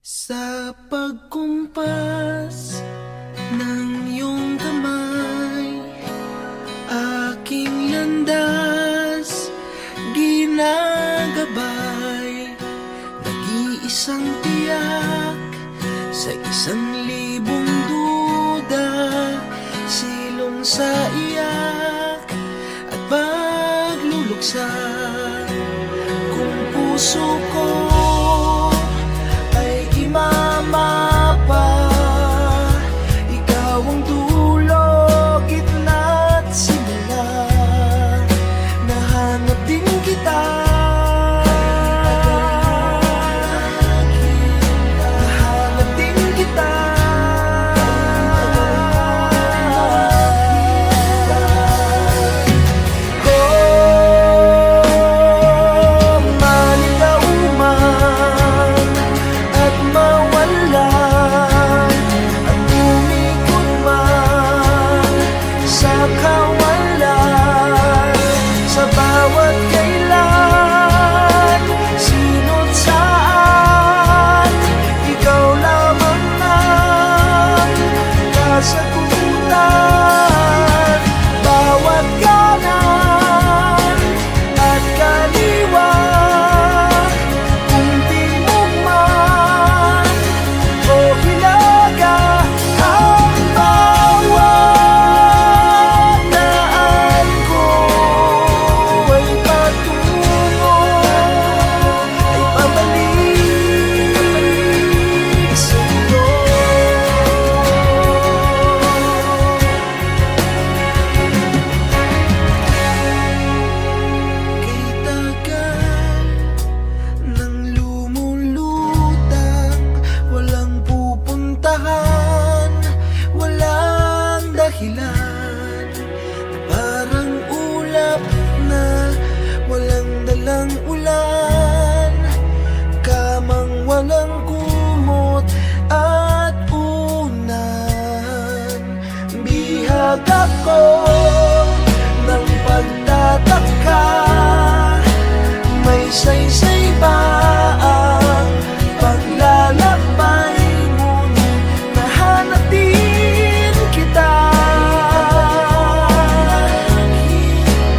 Sa pagkumpas ng iyong kamay, aking landas ginagabay. Nag-iisang tiyak sa 1,000 duda, silong sa iyak at pagluluksa. Kung puso ko mapa, ikaw ang dulo, gitna at simula. Nahanap din kita, nahanap din kita. Kung maligaw man at mawala, at umikot man sa kawalan, sa bawat kailan, sino't saan, ikaw lamang ang kasagutan. Bawat kanan at kaliwa, kung timog man o hilaga, ang bawat daan ko ay patungo, ay pabalik sa iyo. Kay tagal nang lumulutang, walang pupuntahan, walang dahilan. Parang ulap na walang dalang ulan, kamang walang kumot at unan. Bihag ako ng pagtataka, may saysay ba ang paglalakbay, ngunit nahanap din kita.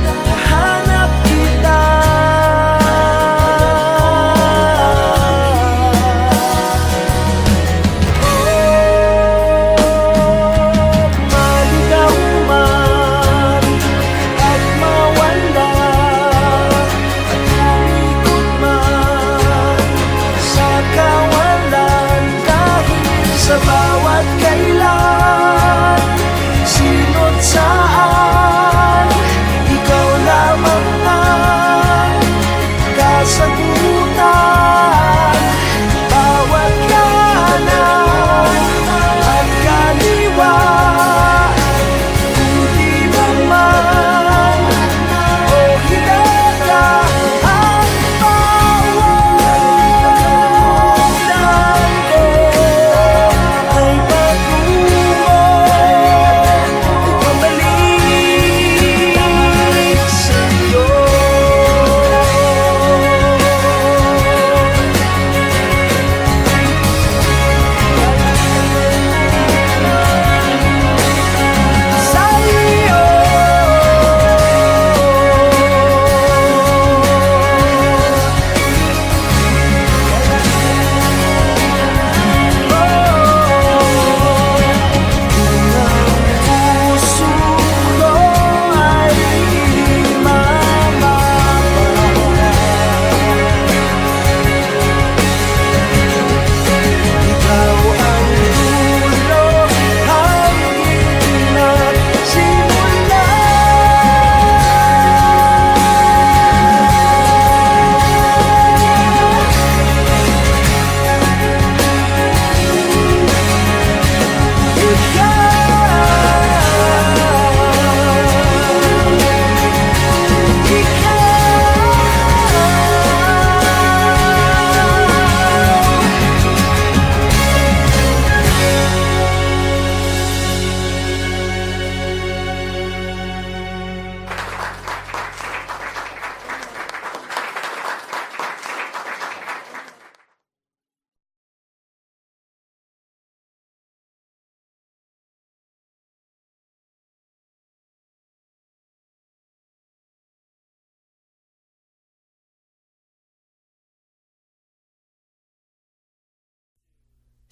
Nahanap kita. Oh, maligaw man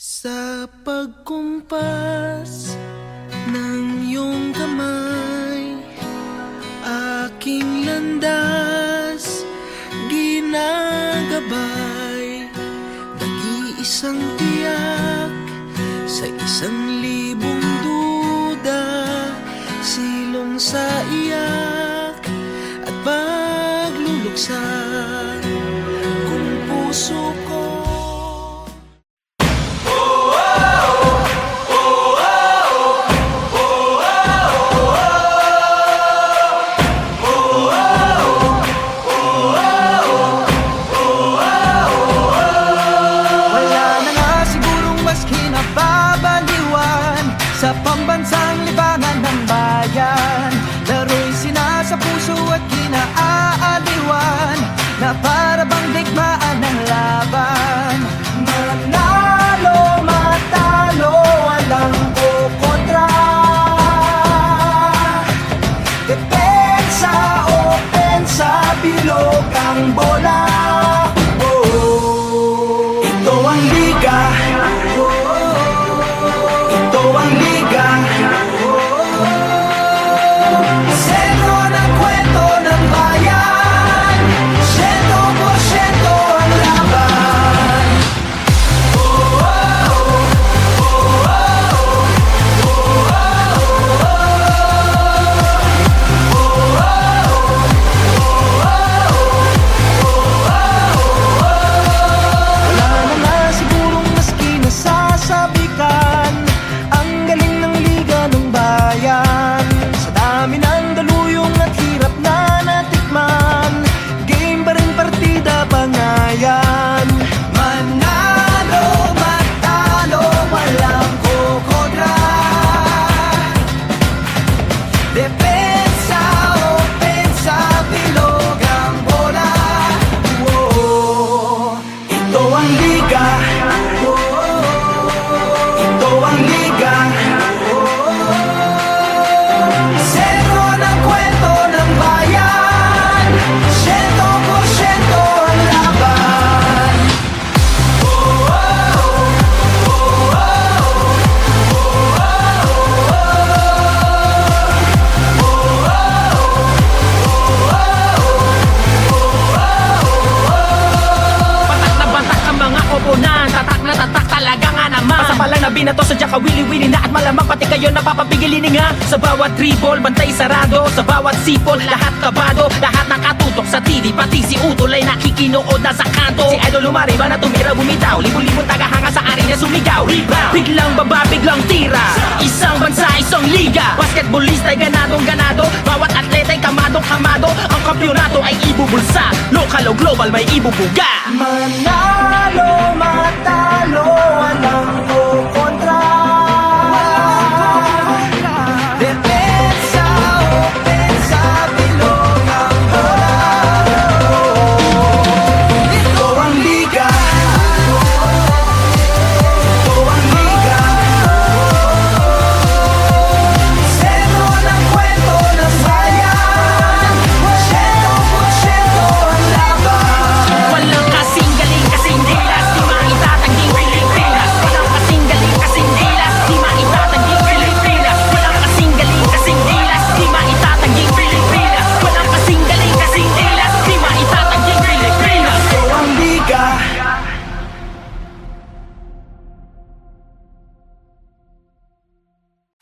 Sa pagkumpas ng iyong kamay, aking landas ginagabay. Nag-iisang tiyak sa 1,000 duda, silong sa iyak at pagluluksa kung puso ko. Sa pambansang libangan ng bayan, laro'y sinasa puso at kinaaaliwan, na para bang digmaan ng laban. Manalo, matalo, walang kukontra. Depensa, opensa, bilog ang bola. Oh, ito ang liga. Ito ang liga. Sentro ng kwento ng bayan, 100% ang laban. Wala na nga sigurong maski nasasabi ka, ang galing ng liga ng bayan. Sa dami ng daluyong at hirap na natikman, game pa rin partida pa nga yan. Manalo, matalo, walang kukontra. Depensa, opensa, bilog ang bola. Oh, ito ang liga. Ito ang liga. Sentro ng kwento ng bayan, 100% ang laban. Patak na batak ang mga koponan, tatak na tatak talaga nga naman. Pasapalang na binato sa diyaka wili-wili na, at malamang pati kayo napapapigilin nga. Sa bawat dribble, bantay sarado, sa bawat sipol, lahat kabado. Lahat nakatutok sa TV, pati si Utol ay nakikinood na sa kanto. Si Idol lumariba na tumira bumitaw, libon-libon tagahanga sa arena sumigaw. Rebound, biglang baba, biglang tira, isang bansa, isang liga. Basketballista ay ganadong ganado, bawat atleta ay kamadong kamado. Ang kampyonato ay ibubulsa, lokal o global may ibubuga. Manalo, matalo, walang kukontra. Depensa, opensa, bilog ang bola. Ito ang liga. Ito ang liga. Sentro ng kwento ng bayan, 100% ang laban. Walang kasing galing, kasing dilas, di maitatanging Pilipinas. Walang kasing galing, kasing dilas, di maitatanging Pilipinas. Walang kasing galing, kasing dilas, di maitatanging Pilipinas. Walang kasing galing, kasing dilas, di maitatanging Pilipinas. Ito ang liga.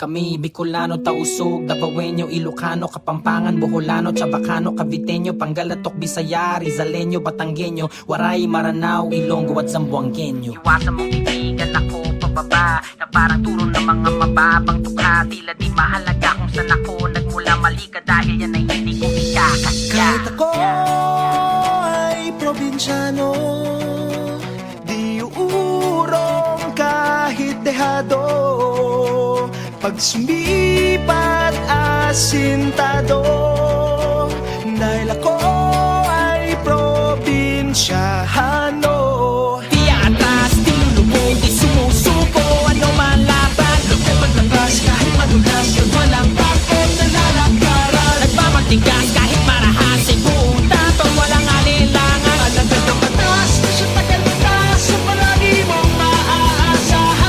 Kami Bicolano, Tausug, Davaoenyo, Ilocano, Kapampangan, Boholano, Chavacano, Caviteño, Pangalatok, Bisaya, Rizaleño, Batanggenyo, Waray, Maranao, Ilonggo at Zamboangueño. Iwasan mong titigan ako pababa, na parang turo ng mga mababang tukha. Tila di mahalaga kung saan ako nagmula, mali ka dahil yan ay hindi ko ikakasya. Kahit ako ay probinsyano, di uurong kahit dehado. Pag sumipat asintado, dahil ako ay probinsyano. Di atras, di lulubog, di sumusuko, ano man laban. Lupad ng gas kahit madulas, yun walang bakit na lalakaran. Nagmamagtigas kahit marahasin, buong tatong walang alinlangan. Alagad ng batas, sa tagal batas, sa palagi mong maaasahan.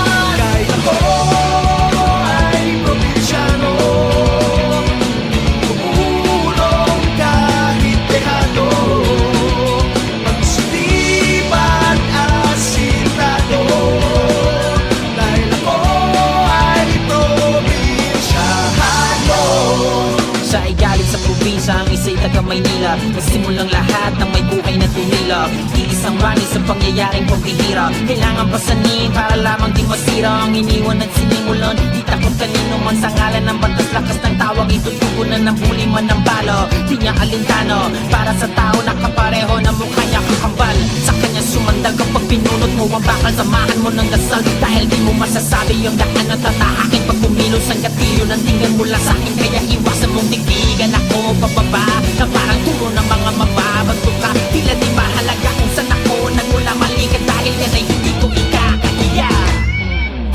Marami sa pangyayaring pagbihira, kailangan pasanin para lamang di masira ang iniwan at sinimulan. Di takot kanino man sa ngalan ng batas, lakas ng tawag itutugunan ng huli man ng balo. Di niya alintano para sa tao na kapareho na mukha niya kakambal. Sa kanya sumandag kapag pinunot mo ang bakal, samahan mo ng dasal dahil di mo masasabi yung daan na tatahakin. Pag kumilos ang gatilyo ng tingin mula sa akin, kaya iwasan mong tigtigan ako pababa na parang turo ng mga mababagto ka. Tila di mahalaga kung saan ako nagmula, mali ka dahil yan ay hindi ko ikakahiya.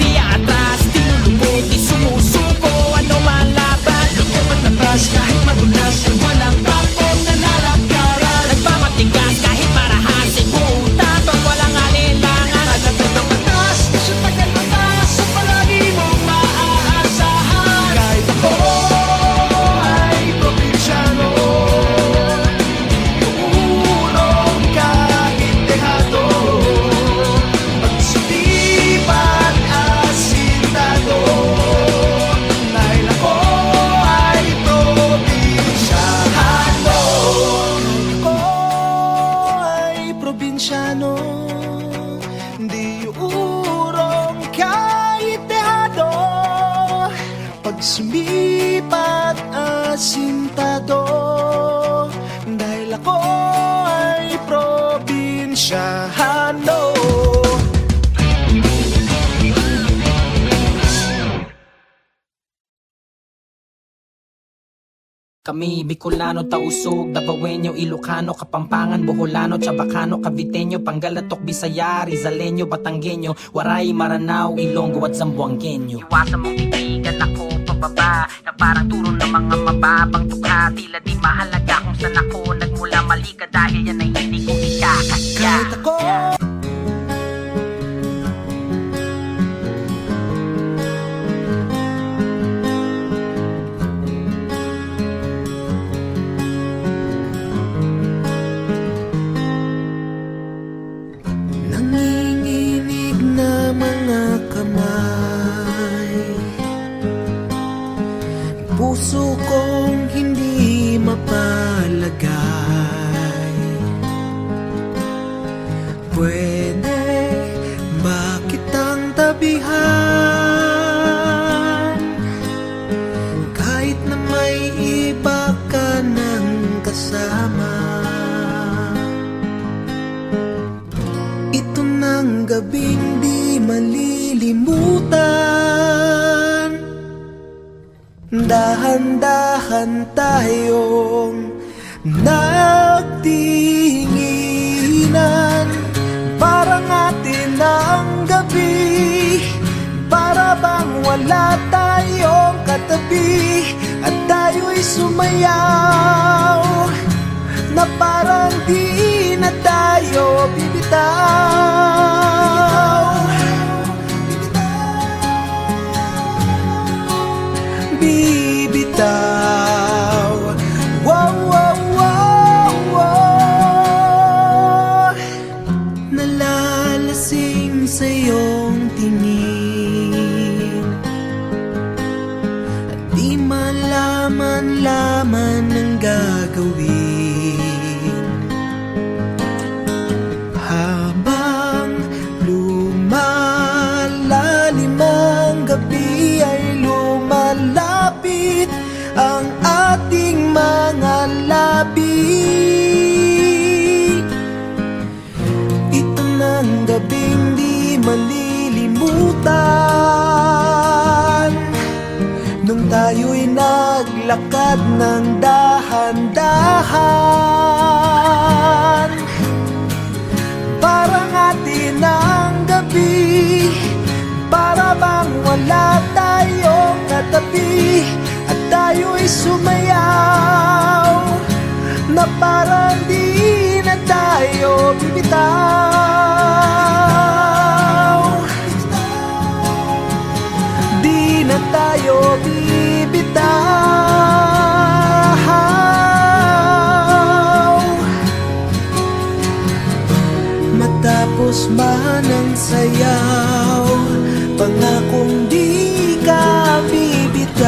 Di atras, di lulubog, di sumusuko, ano man laban. Lumaban na bas kahit madulas, ay walang tapong na nalakaran. Nagpapatigas kahit marahasin, buutan pag walang alinlangan. Tagatid ng batas, sa tagal batas, sa palagi mong maaasahan. Kahit ako ay probinsyano, uurong kahit dehado, pagsulipan asintado. Dahil ako ay probinsyano. Ako ay probinsyano, di uurong kahit dehado, pag sumipat asintado. Dahil ako ay probinsyano. Kami Bicolano, Tausug, Davaoenyo, Ilocano, Kapampangan, Boholano, Chabacano, Caviteño, Pangalatok, Bisaya, Rizaleño, Batanggenyo, Waray, Maranao, Ilonggo at Zamboangueño. Iwasan mong titigan ako pababa na parang turo ng mga mababang tukha. Tila di mahalaga kung saan ako nagmula, mali ka dahil yan ay hindi ko ikakahiya. Kahit ako nanginginig na mga kamay, puso kong hindi mapalagay. Pwede ba kitang tabihan, kahit na may iba ka ng kasama? Ito ng gabing di malilimutan, dahan-dahan tayong nagtinginan. Parang atin ang gabi, para bang wala tayong katabi, at tayo'y sumayaw na parang di na tayo bibitaw. Bibitaw. Wow, wow, wow, wow. Nalalasing sa iyong tingin, at di malaman-laman ang gagawin. Habang lumalalim ang gabi, ay lumalapit ang ating mga labi. Ito ng gabing di malilimutan, nung tayo'y naglakad ng dahan-dahan. Parang atin ang gabi, para bang wala tayong katabi, at tayo'y sumayaw na parang di na tayo bibitaw. Di na tayo bibitaw. Matapos man ang sayaw, pangakong di ka bibitaw.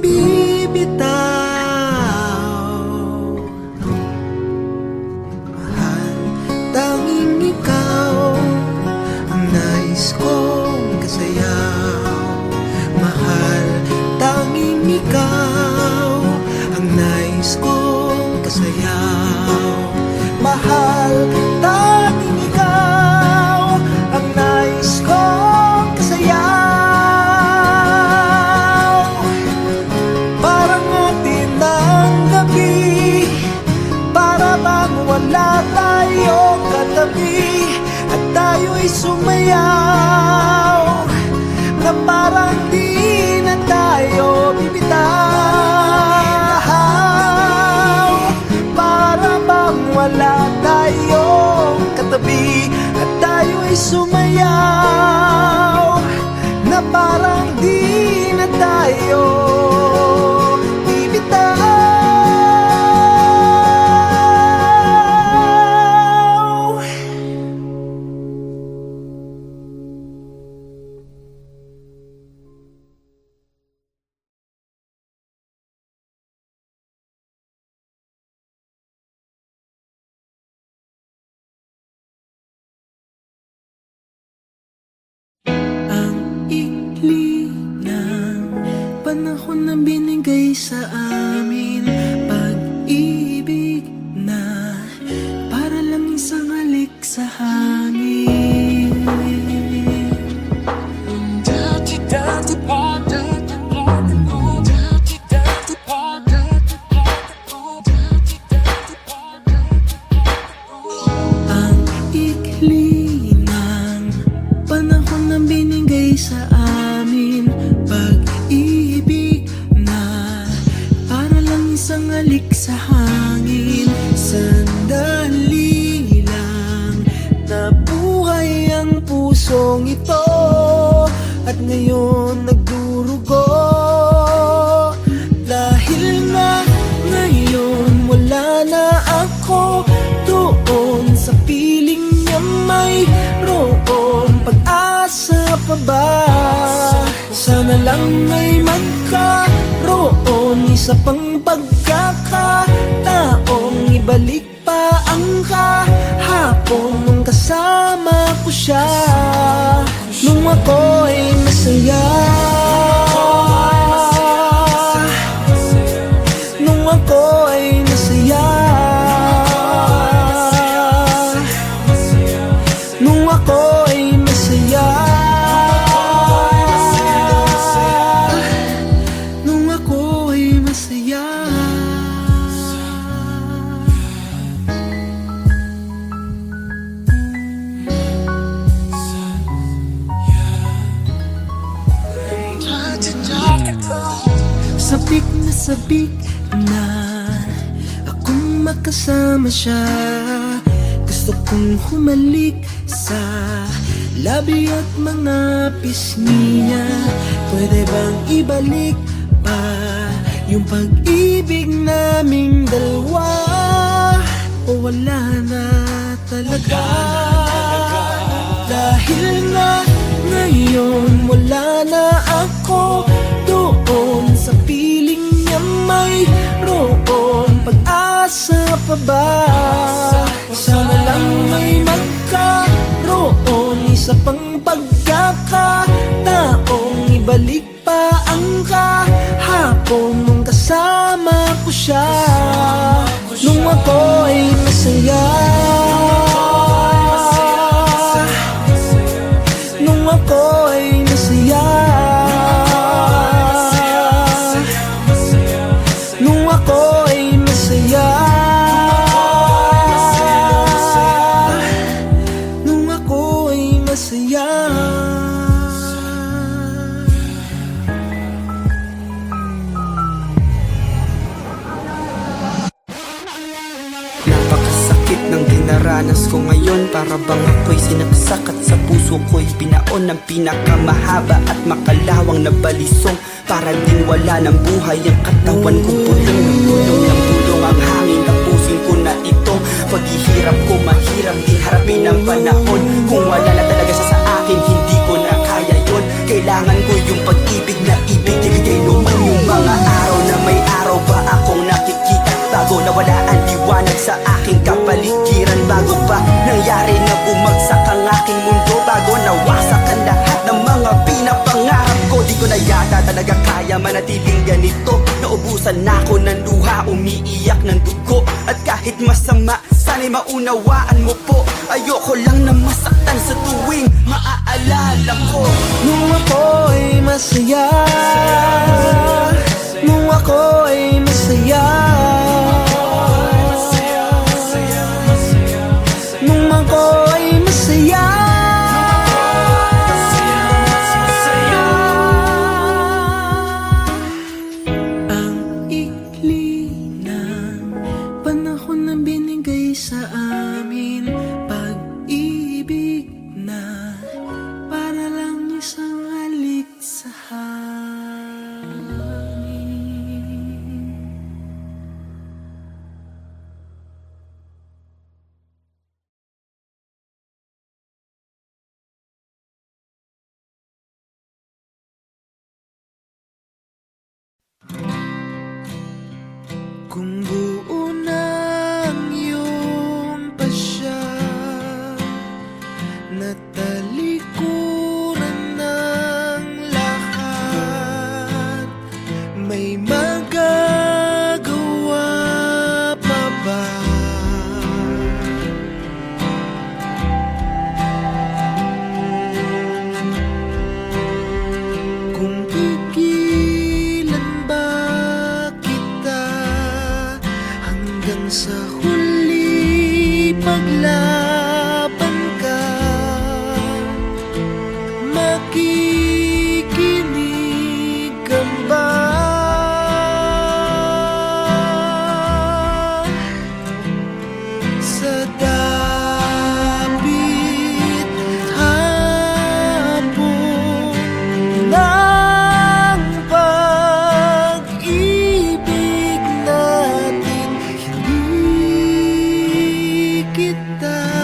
bibitaw. Mahal, tanging ikaw ang nais kong kasayaw. Mahal, tanging ikaw ang nais kong kasayaw. Mahal, tanging ikaw ang nais kong kasayaw. Parang atin ng gabi, para bang wala tayong katabi, at tayo'y sumayaw, na parang di na tayo bibitaw. Para bang wala tayong katabi, at tayo'y sumayaw, na parang di na tayo bibitaw. Ang ikli ng panahon na binigay sa amin, pag-ibig na para lang isang halik sa hangin. Ang ikli ng panahon na binigay sa amin, pag-ibig na para lang isang halik sa hangin. Sandali lang nabuhay ang pusong ito, at ngayon nagdurugo. Dahil nga ngayon wala na ako doon sa piling niya, mayroon pag-asa pa ba? Sana lang may magkaroon isa pang pagkakataong ibalik pa ang kahapon nung kasama ko siya, nung ako'y masaya, nung ako'y masaya, nung ako'y masaya, nung ako'y masaya. Sabik na akong makasama siya. Gusto kong humalik sa labi at mga pisngi niya. Pwede bang ibalik pa yung pag-ibig naming dalawa, o wala na talaga? Dahil nga ngayon wala na ako doon sa piling niya, mayroon pag-asa pa ba? Sana lang may magkaroon isa pang pagkakataong ibalik pa ang kahapon nung kasama ko siya, nung ako'y masaya, nung ako'y masaya, nung ako'y masaya, nung ako'y masaya. Napakasakit ng dinaranas ko ngayon, para bang ako'y sinaksak at sa puso ko'y binaon ng pinakamahaba at makalawang na balisong. Para din wala ng buhay ang katawan kong pulong ng bulong ng bulong ang hangin. Tapusin ko na ito, paghihirap ko mahirap din harapin ang panahon. Kung wala na talaga siya sa akin, hindi ko na kaya yon. Kailangan ko yung pag-ibig na ibig, ibigay naman yung mga kaya manatiling ganito. Naubusan na ako ng luha, umiiyak ng dugo. At kahit masama, sana'y maunawaan mo po. Ayoko lang na masaktan sa tuwing maaalala ko. Nung ako'y masaya, nung ako'y masaya, nung ako'y masaya, ang ikli ng panahon na binigay sa amin, pag-ibig na para lang isang halik sa hangin. Kung buo ng iyong pasya, natalikuran ng lahat, may magagawa pa ba? Kung pigilan ba kita hanggang sa huli, paglaban ka, makikinig ka ba? Sa dapit hapon ng pag-ibig natin, hindi kita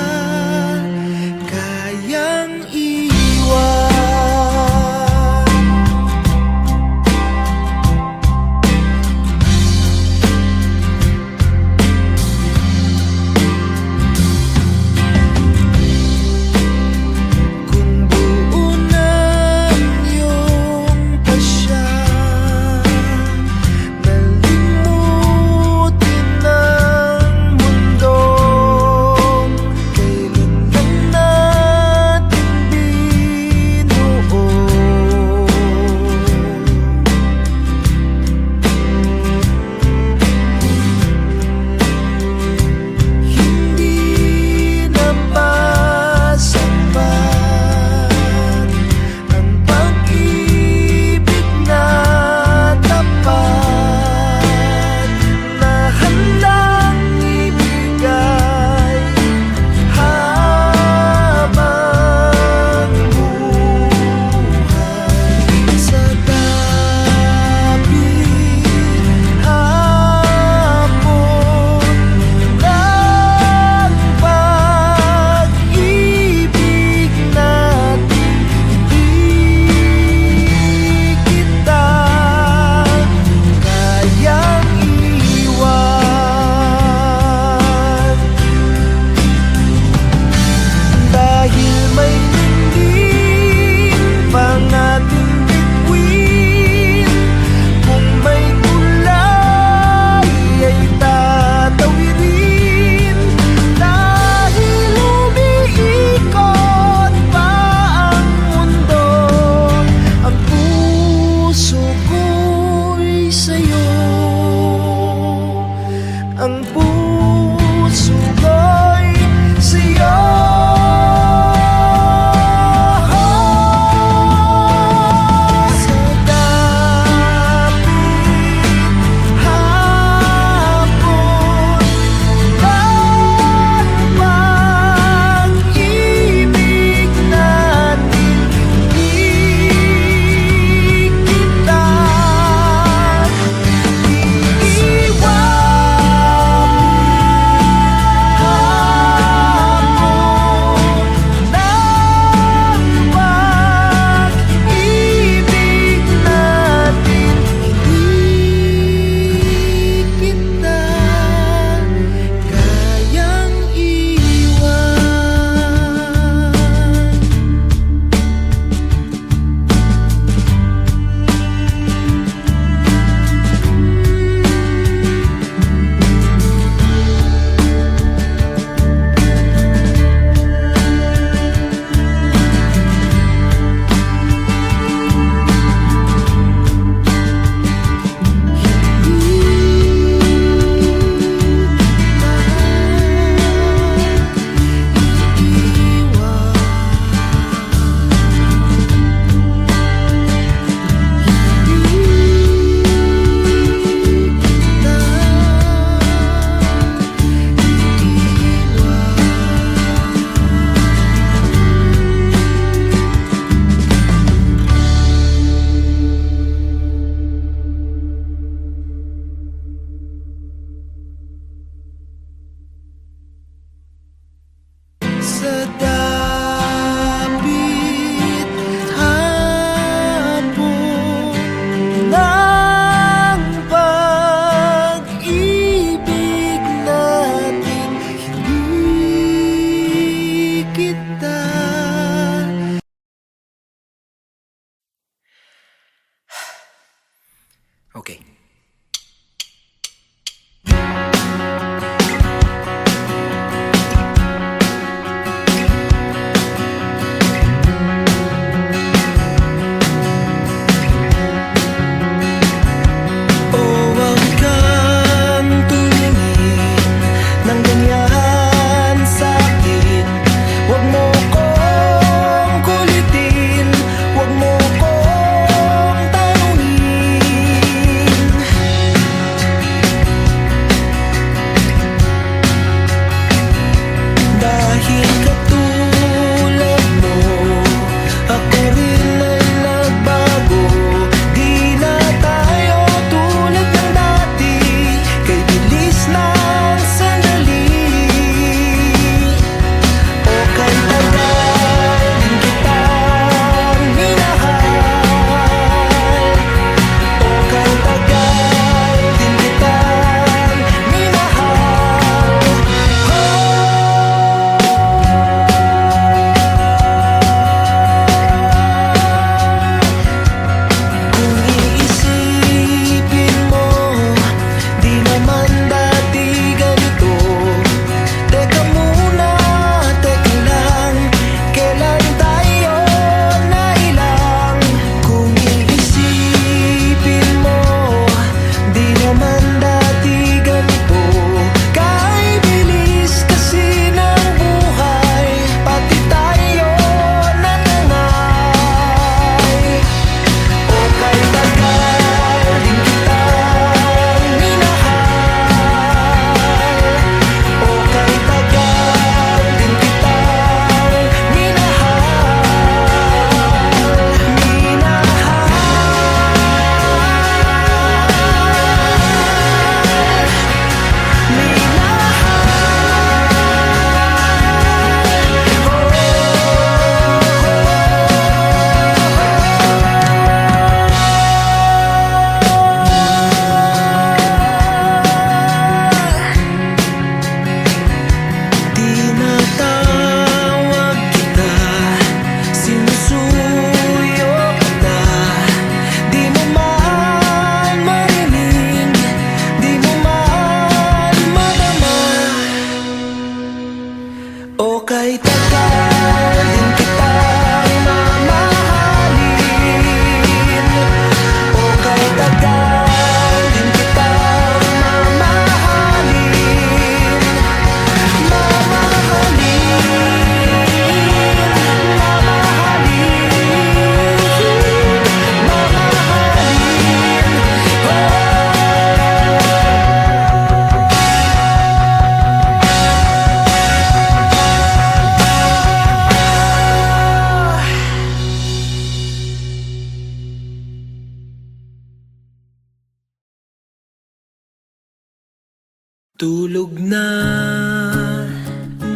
Tulog na,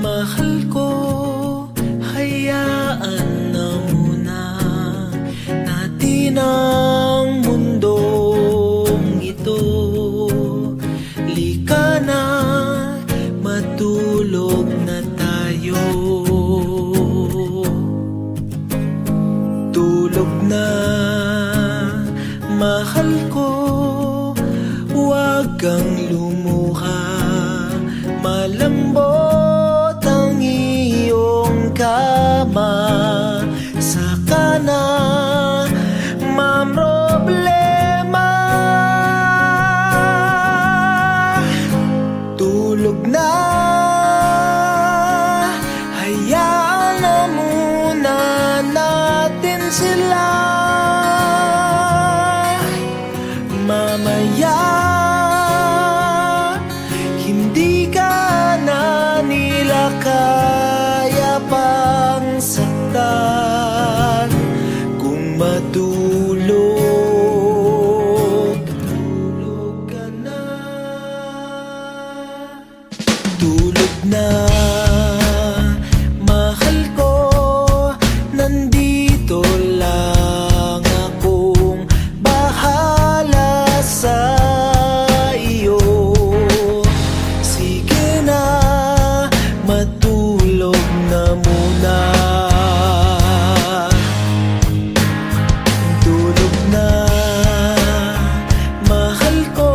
mahal ko, hayaan na muna natin ang mundong ito. Lika na, matulog na tayo. Tulog na, mahal ko, huwag kang lumuha. Malambot ang iyong kama, saka na mamroblema. Tulog na, hayaan na muna natin sila. Mamaya hindi ka na nila kaya pang saktan kung matulog. Tulog ka na, tulog na, mahal ko, nandito lang akong bahala sa iyo. Sige na, matulog na muna. Tulog na, mahal ko,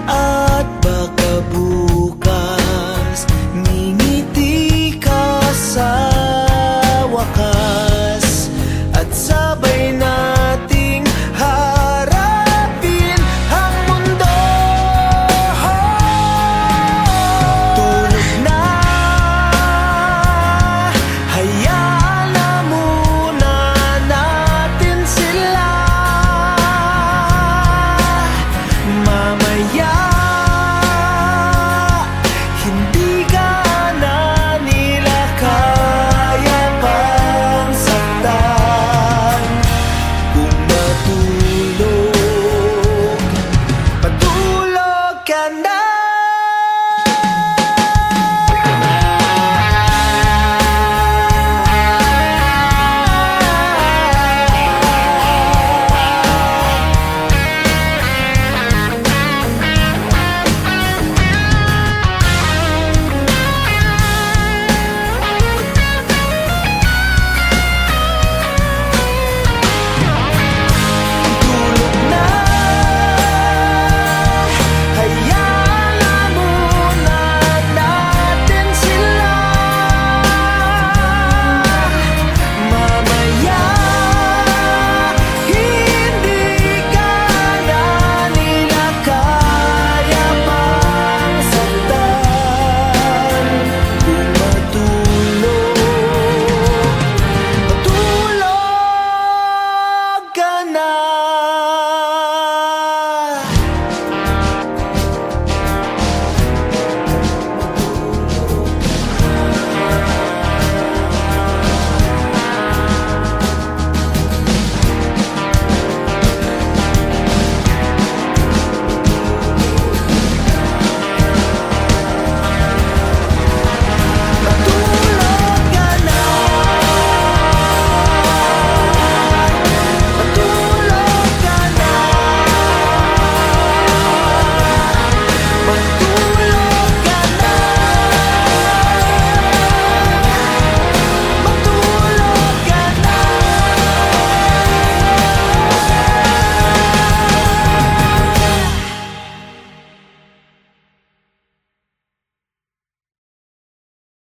at baka bukas ngingiti ka sa wakas, at sabay nating harapin ang mundo. Tulog na, hayaan na muna natin sila. Mamaya hindi ka na nila kaya pang saktan kung matulog. Matulog ka na.